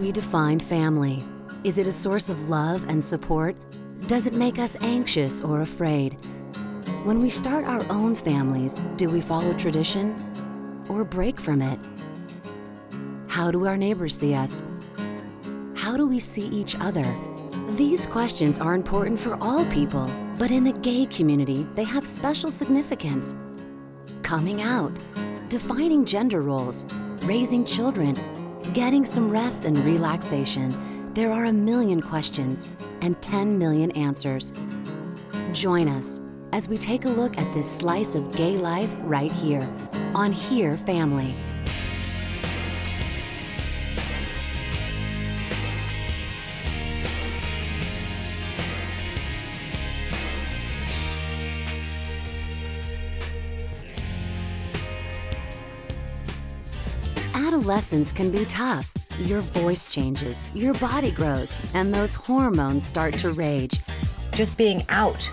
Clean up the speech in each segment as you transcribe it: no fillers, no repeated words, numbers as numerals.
we define family? Is it a source of love and support? Does it make us anxious or afraid? When we start our own families, do we follow tradition or break from it? How do our neighbors see us? How do we see each other? These questions are important for all people, but in the gay community, they have special significance. Coming out, defining gender roles, raising children, getting some rest and relaxation. There are a million questions and 10 million answers. Join us as we take a look at this slice of gay life right here on Here Family. Adolescence can be tough. Your voice changes, your body grows, and those hormones start to rage. Just being out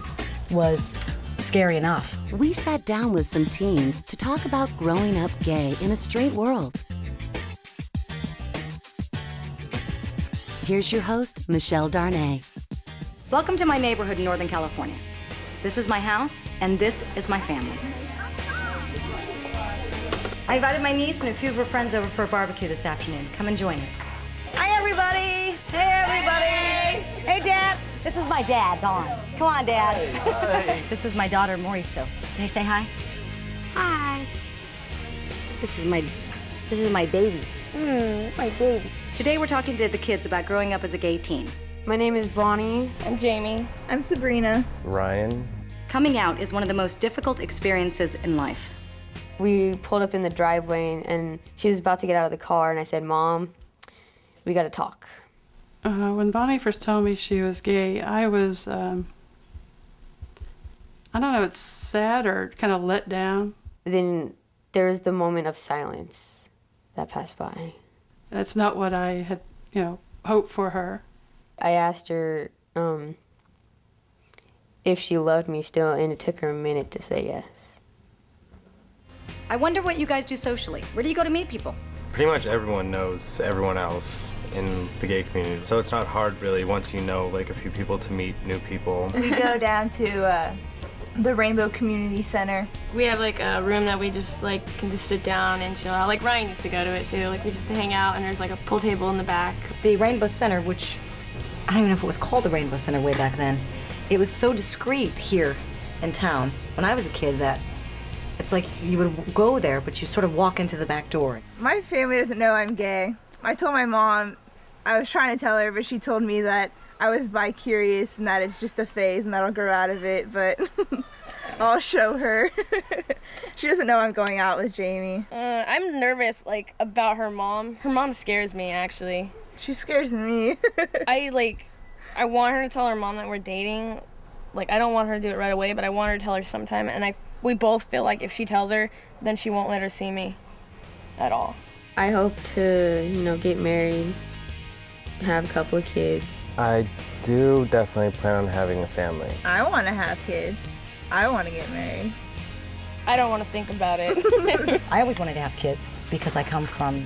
was scary enough. We sat down with some teens to talk about growing up gay in a straight world. Here's your host, Michelle Darnay. Welcome to my neighborhood in Northern California. This is my house, and this is my family. I invited my niece and a few of her friends over for a barbecue this afternoon. Come and join us. Hi, everybody. Hey, everybody. Hey, Dad. This is my dad, Dawn. Come on, Dad. Hi. This is my daughter, Mauricio. Can you say hi? Hi. This is my baby. My baby. Today we're talking to the kids about growing up as a gay teen. My name is Bonnie. I'm Jamie. I'm Sabrina. Ryan. Coming out is one of the most difficult experiences in life. We pulled up in the driveway and she was about to get out of the car and I said, Mom, we gotta talk. When Bonnie first told me she was gay, I was, I don't know, it's sad or kind of let down. Then there was the moment of silence that passed by. That's not what I had, hoped for her. I asked her if she loved me still, and it took her a minute to say yes. I wonder what you guys do socially. Where do you go to meet people? Pretty much everyone knows everyone else in the gay community, so it's not hard really once you know like a few people to meet new people. We go down to the Rainbow Community Center. We have like a room that we just can just sit down and chill out. Like Ryan used to go to it too. Like we just hang out and there's like a pool table in the back. The Rainbow Center, which I don't even know if it was called the Rainbow Center way back then. It was so discreet here in town when I was a kid that it's like you would go there, but you sort of walk in through the back door. My family doesn't know I'm gay. I told my mom, I was trying to tell her, but she told me that I was bi-curious and that it's just a phase and that I'll grow out of it, but I'll show her. She doesn't know I'm going out with Jamie. I'm nervous, about her mom. Her mom scares me, actually. She scares me. I want her to tell her mom that we're dating. I don't want her to do it right away, but I want her to tell her sometime, and we both feel like if she tells her, then she won't let her see me at all. I hope to, get married, have a couple of kids. I do definitely plan on having a family. I want to have kids. I want to get married. I don't want to think about it. I always wanted to have kids because I come from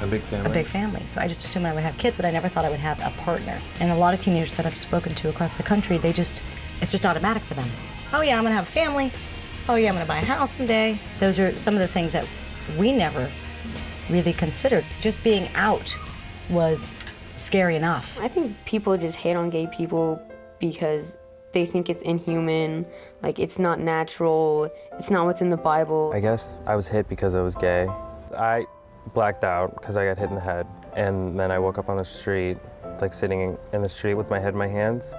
A big family? So I just assumed I would have kids, but I never thought I would have a partner. And a lot of teenagers that I've spoken to across the country, it's just automatic for them. Oh yeah, I'm gonna have a family. Oh yeah, I'm gonna buy a house someday. Those are some of the things that we never really considered. Just being out was scary enough. I think people just hate on gay people because they think it's inhuman, it's not natural, it's not what's in the Bible. I guess I was hit because I was gay. I blacked out because I got hit in the head, and then I woke up on the street, sitting in the street with my head in my hands,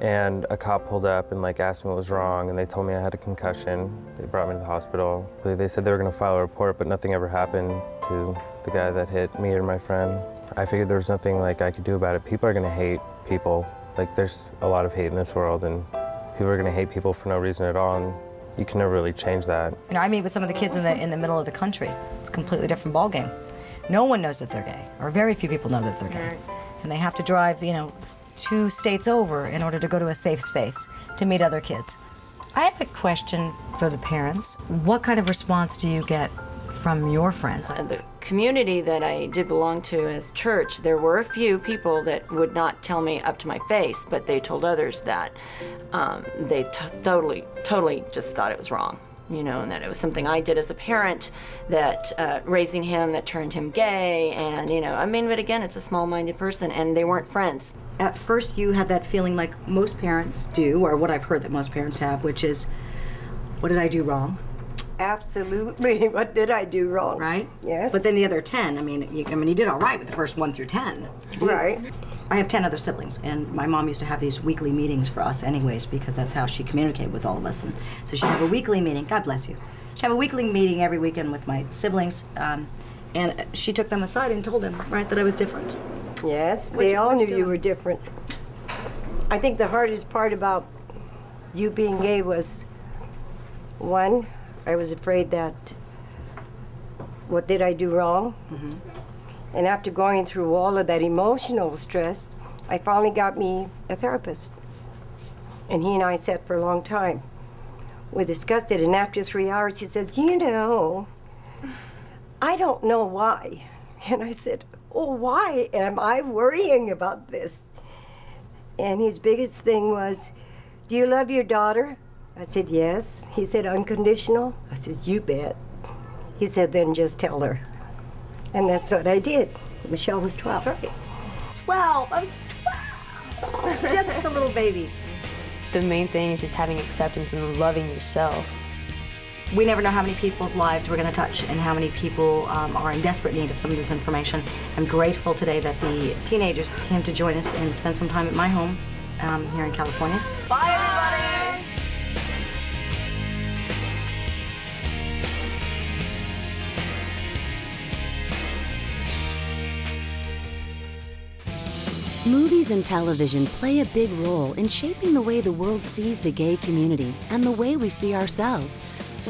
and a cop pulled up and asked me what was wrong, and they told me I had a concussion. They brought me to the hospital. They said they were gonna file a report, but nothing ever happened to the guy that hit me or my friend. I figured there was nothing I could do about it. People are gonna hate people. There's a lot of hate in this world, and people are gonna hate people for no reason at all, and you can never really change that. I meet with some of the kids in the middle of the country. It's a completely different ballgame. No one knows that they're gay, or very few people know that they're gay. And they have to drive, 2 states over in order to go to a safe space to meet other kids. I have a question for the parents. What kind of response do you get from your friends? community that I did belong to as church, there were a few people that would not tell me up to my face, but they told others that they totally just thought it was wrong, you know, and that it was something I did as a parent that raising him that turned him gay, and you know, I mean, but again, it's a small-minded person, and they weren't friends. At first, you had that feeling like most parents do, or what I've heard that most parents have, which is, what did I do wrong? Absolutely. What did I do wrong? Right? Yes. But then the other 10, I mean, you did all right with the first 1 through 10. Right. I have 10 other siblings, and my mom used to have these weekly meetings for us anyways, because that's how she communicated with all of us. And so she'd have a weekly meeting, God bless you. She'd have a weekly meeting every weekend with my siblings, and she took them aside and told them, right, that I was different. Yes, they all knew you were different. I think the hardest part about you being gay was, one, I was afraid that, what did I do wrong? Mm-hmm. And after going through all of that emotional stress, I finally got me a therapist. And he and I sat for a long time. We discussed it, and after 3 hours, he says, you know, I don't know why. And I said, oh, why am I worrying about this? And his biggest thing was, do you love your daughter? I said, yes. He said, unconditional? I said, you bet. He said, then just tell her. And that's what I did. Michelle was 12. That's right. 12, I was 12. Just a little baby. The main thing is just having acceptance and loving yourself. We never know how many people's lives we're going to touch and how many people are in desperate need of some of this information. I'm grateful today that the teenagers came to join us and spend some time at my home here in California. Bye, everybody! Movies and television play a big role in shaping the way the world sees the gay community and the way we see ourselves.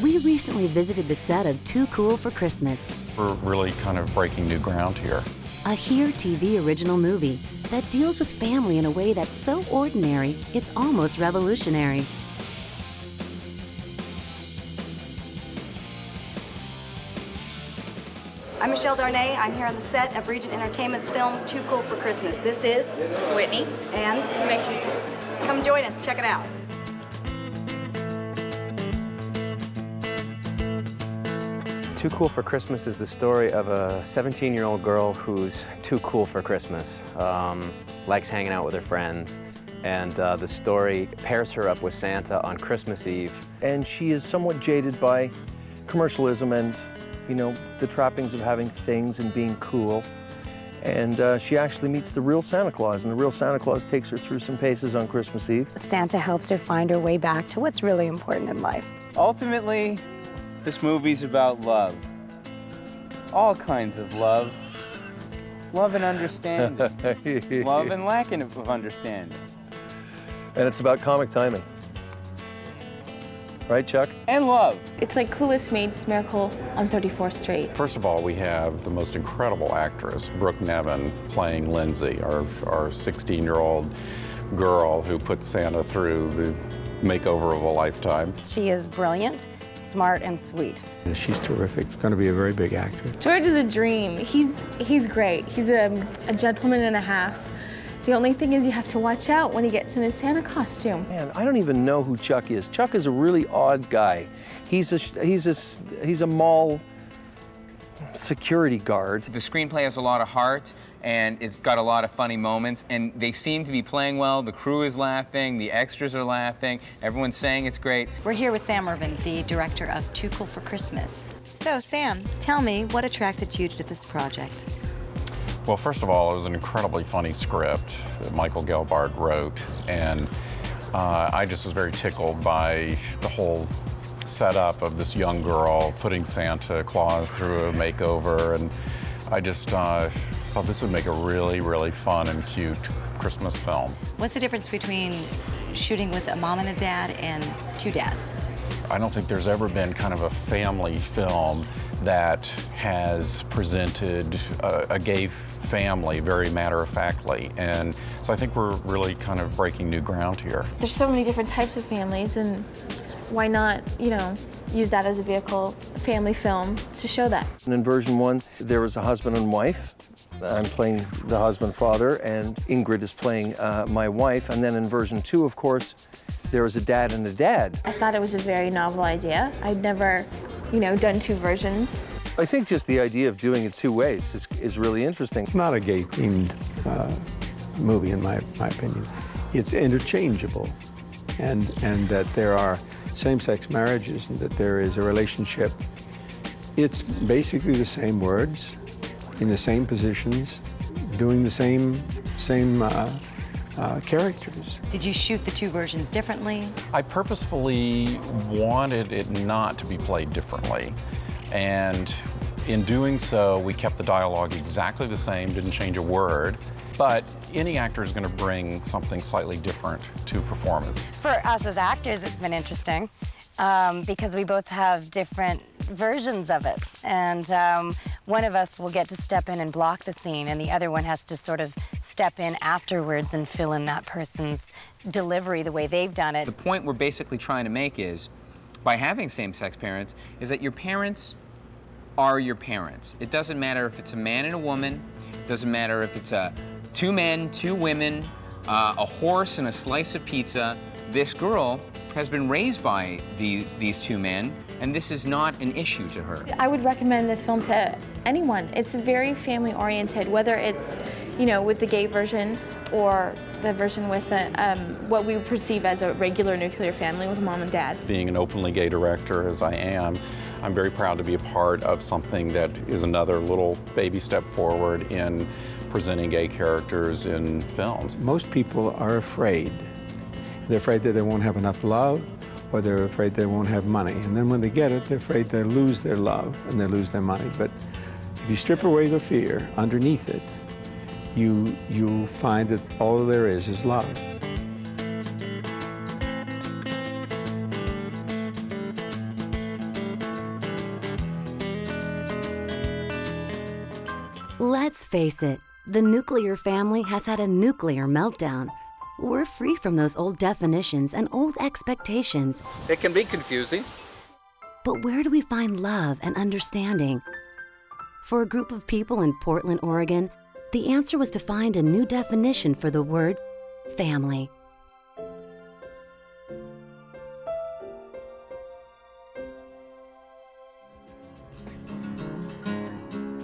We recently visited the set of Too Cool for Christmas. We're really kind of breaking new ground here. A Here TV original movie that deals with family in a way that's so ordinary, it's almost revolutionary. I'm Michelle Darnay. I'm here on the set of Regent Entertainment's film, Too Cool for Christmas. This is Whitney and Mickey. Come join us. Check it out. Too Cool for Christmas is the story of a 17-year-old girl who's too cool for Christmas, likes hanging out with her friends, and the story pairs her up with Santa on Christmas Eve. And she is somewhat jaded by commercialism and, you know, the trappings of having things and being cool. And she actually meets the real Santa Claus, and the real Santa Claus takes her through some paces on Christmas Eve. Santa helps her find her way back to what's really important in life. Ultimately, this movie's about love. All kinds of love. Love and understanding. Love and lacking of understanding. And it's about comic timing. Right, Chuck? And love. It's like Clueless meets Miracle on 34th Street. First of all, we have the most incredible actress, Brooke Nevin, playing Lindsay, our 16-year-old girl who put Santa through the makeover of a lifetime. She is brilliant, smart, and sweet. She's terrific. She's going to be a very big actor. George is a dream. He's great. He's a gentleman and a half. The only thing is you have to watch out when he gets in his Santa costume. Man, I don't even know who Chuck is. Chuck is a really odd guy. He's a mall security guard. The screenplay has a lot of heart, and it's got a lot of funny moments, and they seem to be playing well. The crew is laughing, the extras are laughing, everyone's saying it's great. We're here with Sam Irvin, the director of Too Cool for Christmas. So, Sam, tell me, what attracted you to this project? Well, first of all, it was an incredibly funny script that Michael Gelbart wrote, and I just was very tickled by the whole setup of this young girl putting Santa Claus through a makeover, and I just thought this would make a really, really fun and cute Christmas film. What's the difference between shooting with a mom and a dad and two dads? I don't think there's ever been kind of a family film that has presented a gay family very matter-of-factly, and so I think we're really kind of breaking new ground here. There's so many different types of families, and why not, you know, use that as a vehicle, family film, to show that. And in version 1, there was a husband and wife. I'm playing the husband, father, and Ingrid is playing my wife. And then in version 2, of course, there was a dad and a dad. I thought it was a very novel idea. I'd never, done 2 versions. I think just the idea of doing it 2 ways is really interesting. It's not a gay-themed movie, in my opinion. It's interchangeable, and that there are same-sex marriages and that there is a relationship. It's basically the same words, in the same positions, doing the same characters. Did you shoot the 2 versions differently? I purposefully wanted it not to be played differently. And in doing so, we kept the dialogue exactly the same, didn't change a word. But any actor is going to bring something slightly different to performance. For us as actors, it's been interesting because we both have different versions of it. And one of us will get to step in and block the scene, and the other one has to sort of step in afterwards and fill in that person's delivery the way they've done it. The point we're basically trying to make is, by having same-sex parents, is that your parents are your parents. It doesn't matter if it's a man and a woman. It doesn't matter if it's 2 men, 2 women, a horse and a slice of pizza. This girl has been raised by these 2 men, and this is not an issue to her. I would recommend this film to anyone. It's very family-oriented, whether it's, with the gay version or the version with what we perceive as a regular nuclear family with mom and dad. Being an openly gay director as I am, I'm very proud to be a part of something that is another little baby step forward in presenting gay characters in films. Most people are afraid. They're afraid that they won't have enough love, or they're afraid they won't have money. And then when they get it, they're afraid they'll lose their love and they'll lose their money. But if you strip away the fear underneath it, you'll find that all there is love. Let's face it, the nuclear family has had a nuclear meltdown. We're free from those old definitions and old expectations. It can be confusing. But where do we find love and understanding? For a group of people in Portland, Oregon, the answer was to find a new definition for the word family.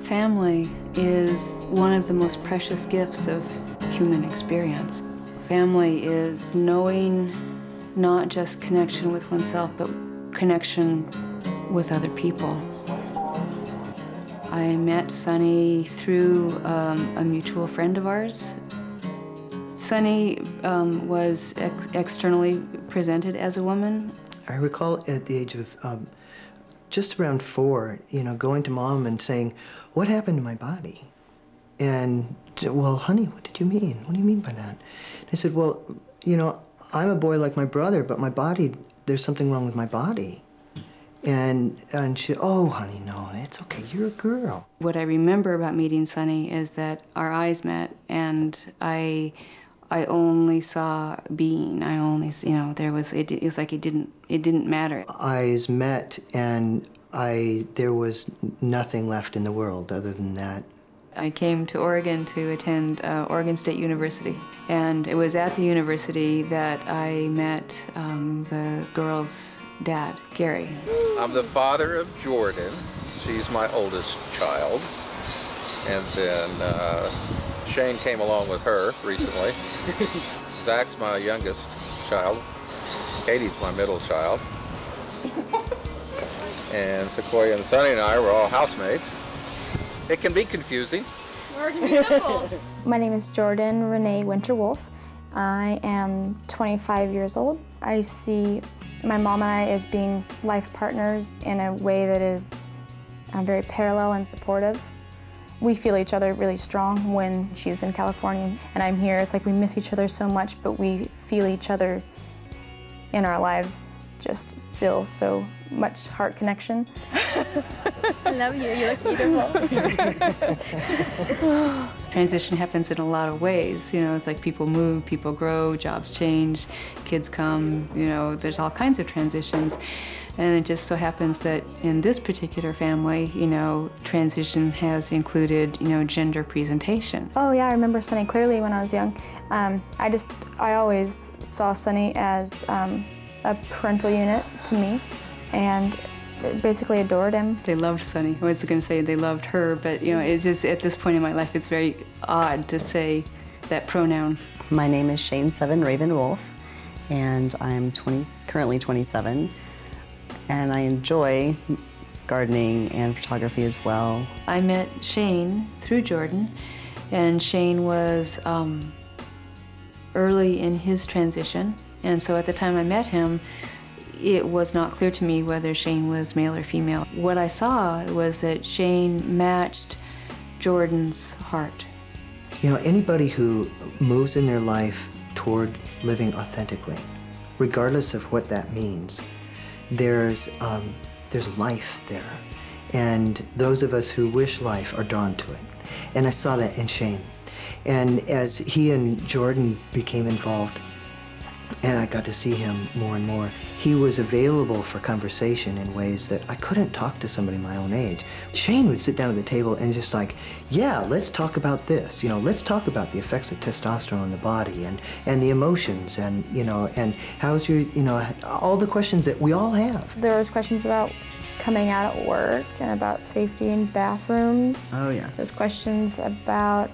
Family is one of the most precious gifts of human experience. Family is knowing not just connection with oneself, but connection with other people. I met Sonny through a mutual friend of ours. Sonny was externally presented as a woman. I recall at the age of just around 4, going to Mom and saying, "What happened to my body?" And, "Well, honey, what did you mean? What do you mean by that?" And I said, "Well, I'm a boy like my brother, but my body, there's something wrong with my body." And she, "Oh, honey, no, it's okay, you're a girl." What I remember about meeting Sonny is that our eyes met, and I only saw being. I only, it was like it didn't matter. Eyes met, and there was nothing left in the world other than that. I came to Oregon to attend Oregon State University, and it was at the university that I met the girl's dad, Gary. I'm the father of Jordan. She's my oldest child. And then Shane came along with her recently. Zach's my youngest child. Katie's my middle child. And Sequoia and Sonny and I were all housemates. It can be confusing. Or it can be simple. My name is Jordan Renee Winterwolf. I am 25 years old. I see my mom and I as being life partners in a way that is very parallel and supportive. We feel each other really strong when she's in California and I'm here. It's like we miss each other so much, but we feel each other in our lives just still so much heart connection. I love you, you look beautiful. Transition happens in a lot of ways. It's like people move, people grow, jobs change, kids come, there's all kinds of transitions. And it just so happens that in this particular family, you know, transition has included, you know, gender presentation. Oh yeah, I remember Sunny clearly when I was young. I always saw Sunny as a parental unit to me, and basically adored him. They loved Sunny. I was going to say they loved her, but you know, it's just at this point in my life, it's very odd to say that pronoun. My name is Shane Seven Raven Wolf, and I'm currently 27, and I enjoy gardening and photography as well. I met Shane through Jordan, and Shane was early in his transition, and so at the time I met him, it was not clear to me whether Shane was male or female. What I saw was that Shane matched Jordan's heart. You know, anybody who moves in their life toward living authentically, regardless of what that means, there's life there. And those of us who wish life are drawn to it. And I saw that in Shane. And as he and Jordan became involved, and I got to see him more and more, he was available for conversation in ways that I couldn't talk to somebody my own age. Shane would sit down at the table and just like, yeah, let's talk about this. You know, let's talk about the effects of testosterone on the body and the emotions and, you know, and how's your, you know, all the questions that we all have. There was questions about coming out at work and about safety in bathrooms. Oh, yes. There's questions about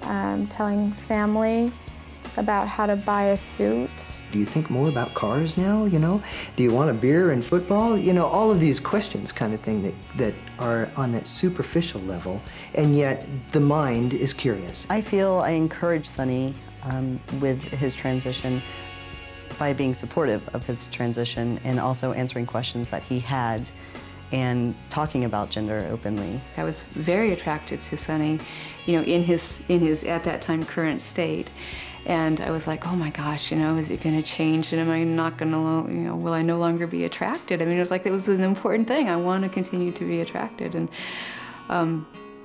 telling family about how to buy a suit. Do you think more about cars now, you know? Do you want a beer and football? You know, all of these questions kind of thing that are on that superficial level, and yet the mind is curious. I feel I encourage Sunny with his transition by being supportive of his transition and also answering questions that he had and talking about gender openly. I was very attracted to Sunny, you know, in his at that time current state. And I was like, oh my gosh, you know, is it going to change? And am I not going to, you know, will I no longer be attracted? I mean, it was like, it was an important thing. I want to continue to be attracted. And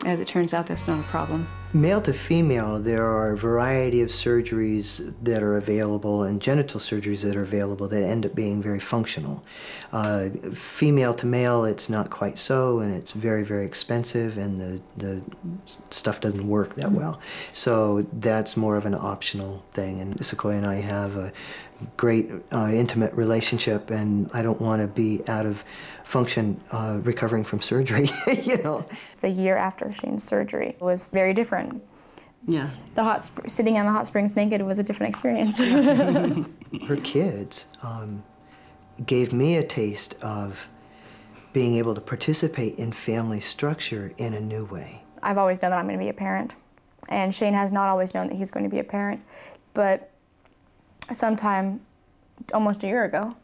as it turns out, that's not a problem. Male to female, there are a variety of surgeries that are available and genital surgeries that are available that end up being very functional. Female to male, it's not quite so, and it's very, very expensive, and the stuff doesn't work that well. So that's more of an optional thing. And Sequoia and I have a great intimate relationship, and I don't want to be out of function recovering from surgery, you know. The year after Shane's surgery was very different. Yeah. Sitting in the hot springs naked was a different experience. Her kids gave me a taste of being able to participate in family structure in a new way. I've always known that I'm going to be a parent, and Shane has not always known that he's going to be a parent, but sometime almost a year ago,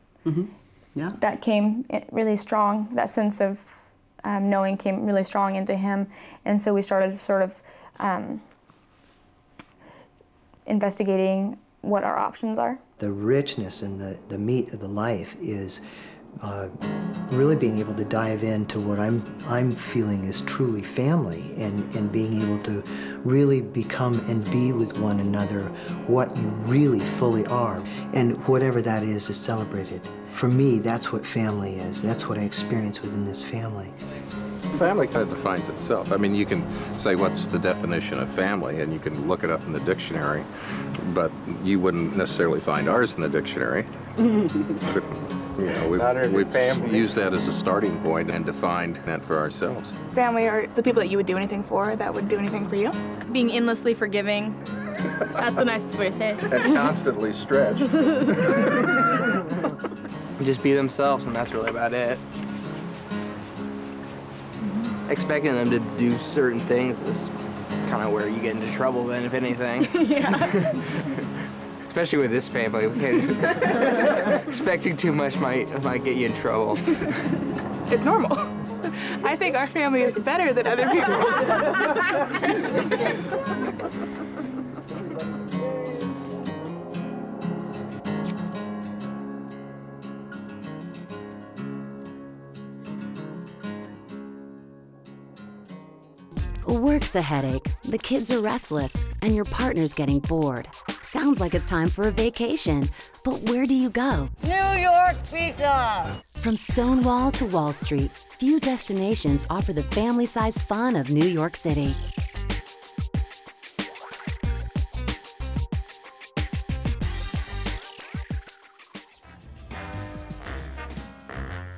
yeah, that came really strong. That sense of knowing came really strong into him, and so we started sort of investigating what our options are. The richness and the meat of the life is really being able to dive into what I'm feeling is truly family, and being able to really become and be with one another what you really fully are, and whatever that is celebrated. For me, that's what family is. That's what I experience within this family. Family kind of defines itself. I mean, you can say what's the definition of family, and you can look it up in the dictionary, but you wouldn't necessarily find ours in the dictionary. You know, we've used that as a starting point and defined that for ourselves. Family are the people that you would do anything for, that would do anything for you. Being endlessly forgiving. That's the nicest way to say it. And constantly stretched. Just be themselves, and that's really about it. Expecting them to do certain things is kind of where you get into trouble then, if anything. Yeah. Especially with this family. Expecting too much might get you in trouble. It's normal. I think our family is better than other people's. Work's a headache, the kids are restless, and your partner's getting bored. Sounds like it's time for a vacation, but where do you go? New York pizza! From Stonewall to Wall Street, few destinations offer the family-sized fun of New York City.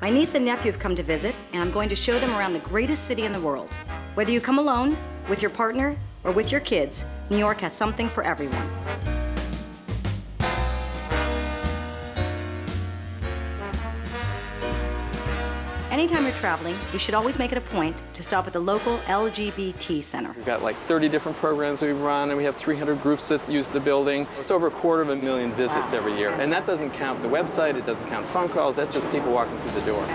My niece and nephew have come to visit, and I'm going to show them around the greatest city in the world. Whether you come alone, with your partner, or with your kids, New York has something for everyone. Anytime you're traveling, you should always make it a point to stop at the local LGBT center. We've got like 30 different programs we run, and we have 300 groups that use the building. It's over 250,000 visits every year. And that doesn't count the website, it doesn't count phone calls, that's just people walking through the door.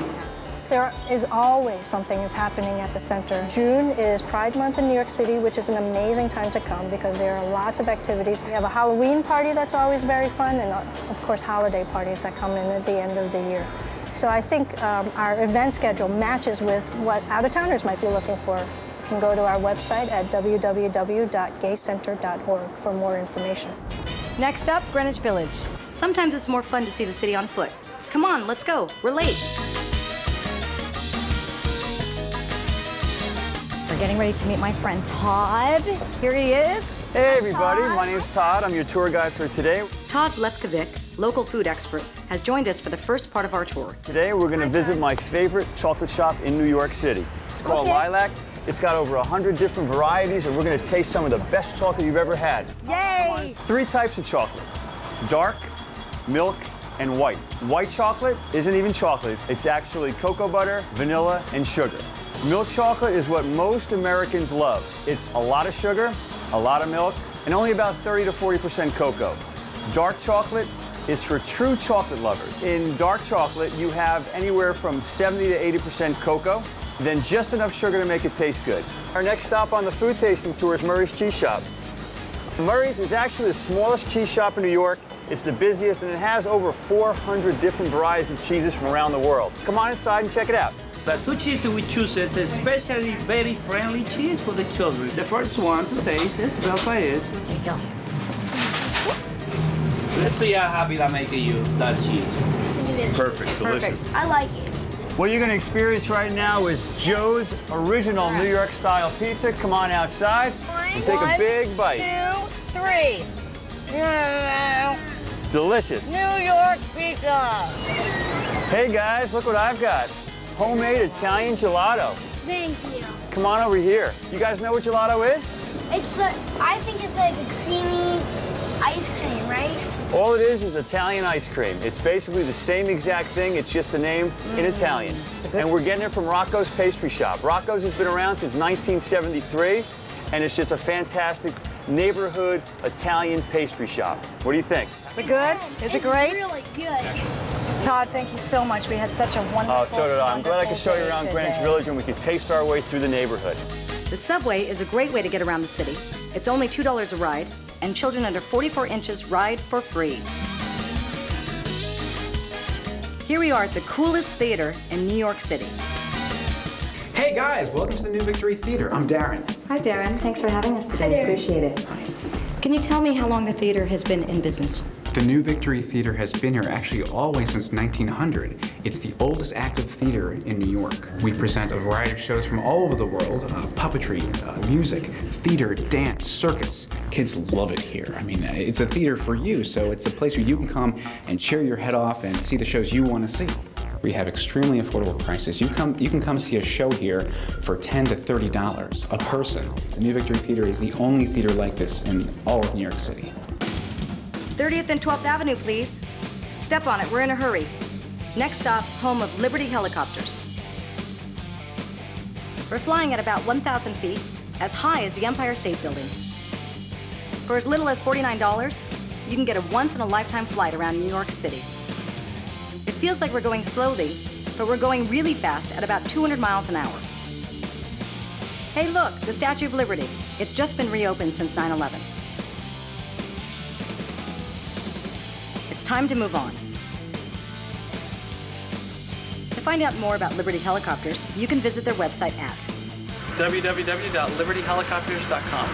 There is always something is happening at the center. June is Pride Month in New York City, which is an amazing time to come because there are lots of activities. We have a Halloween party that's always very fun, and of course holiday parties that come in at the end of the year. So I think our event schedule matches with what out-of-towners might be looking for. You can go to our website at www.gaycenter.org for more information. Next up, Greenwich Village. Sometimes it's more fun to see the city on foot. Come on, let's go. We're late. We're getting ready to meet my friend Todd. Here he is. Hey everybody, my name's Todd. I'm your tour guide for today. Todd Lefkovic, local food expert, has joined us for the first part of our tour. Today we're going to visit my favorite chocolate shop in New York City. It's called Lilac. It's got over 100 different varieties, and we're going to taste some of the best chocolate you've ever had. Yay! 3 types of chocolate: dark, milk, and white. White chocolate isn't even chocolate. It's actually cocoa butter, vanilla, and sugar. Milk chocolate is what most Americans love. It's a lot of sugar, a lot of milk, and only about 30 to 40% cocoa. Dark chocolate is for true chocolate lovers. In dark chocolate, you have anywhere from 70 to 80% cocoa, then just enough sugar to make it taste good. Our next stop on the food tasting tour is Murray's Cheese Shop. Murray's is actually the smallest cheese shop in New York. It's the busiest, and it has over 400 different varieties of cheeses from around the world. Come on inside and check it out. The 2 cheeses we choose is especially very friendly cheese for the children. The first one to taste is Belfast. There you go. Let's see how happy that makes you, that cheese. Perfect, delicious. I like it. What you're going to experience right now is Joe's original New York style pizza. Come on outside and take a big bite. 2, 3. Delicious. New York pizza. Hey guys, look what I've got. Homemade Italian gelato. Thank you. Come on over here. You guys know what gelato is? It's I think it's like a creamy ice cream, right? All it is Italian ice cream. It's basically the same exact thing, it's just the name in Italian. And we're getting it from Rocco's Pastry Shop. Rocco's has been around since 1973, and it's just a fantastic neighborhood Italian pastry shop. What do you think? Is it good? Is it great? It's really good. Todd, thank you so much. We had such a wonderful Oh, so did I. I'm glad I could show you around Greenwich Village and we could taste our way through the neighborhood. The subway is a great way to get around the city. It's only $2 a ride, and children under 44 inches ride for free. Here we are at the coolest theater in New York City. Hey guys, welcome to the New Victory Theater. I'm Darren. Hi, Darren. Thanks for having us today. Appreciate it. Can you tell me how long the theater has been in business? The New Victory Theater has been here actually all the way since 1900. It's the oldest active theater in New York. We present a variety of shows from all over the world, puppetry, music, theater, dance, circus. Kids love it here. I mean, it's a theater for you, so it's a place where you can come and cheer your head off and see the shows you want to see. We have extremely affordable prices. You can come see a show here for $10 to $30 a person. The New Victory Theater is the only theater like this in all of New York City. 30th and 12th Avenue, please. Step on it, we're in a hurry. Next stop, home of Liberty Helicopters. We're flying at about 1,000 feet, as high as the Empire State Building. For as little as $49, you can get a once-in-a-lifetime flight around New York City. It feels like we're going slowly, but we're going really fast at about 200 miles an hour. Hey look, the Statue of Liberty. It's just been reopened since 9/11. It's time to move on. To find out more about Liberty Helicopters, you can visit their website at www.libertyhelicopters.com.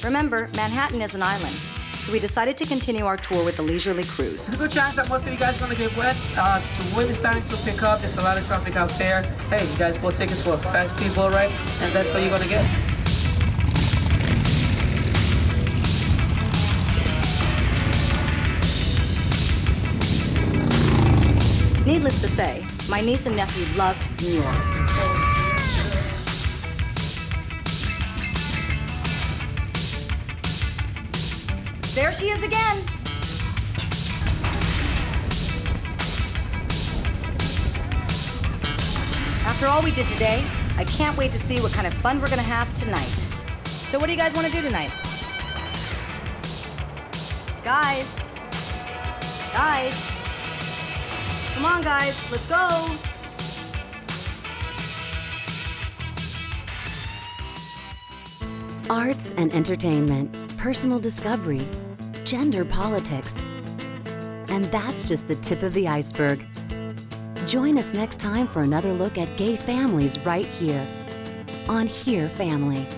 Remember, Manhattan is an island, so we decided to continue our tour with the leisurely cruise. There's a good chance that most of you guys are going to get wet. The wind is starting to pick up. There's a lot of traffic out there. Hey, you guys bought tickets for a fast speedboat ride, and that's what you're going to get. Needless to say, my niece and nephew loved New York. There she is again. After all we did today, I can't wait to see what kind of fun we're gonna have tonight. So what do you guys want to do tonight? Guys? Come on, guys, let's go. Arts and entertainment, personal discovery, gender politics. And that's just the tip of the iceberg. Join us next time for another look at gay families right here on Here Family.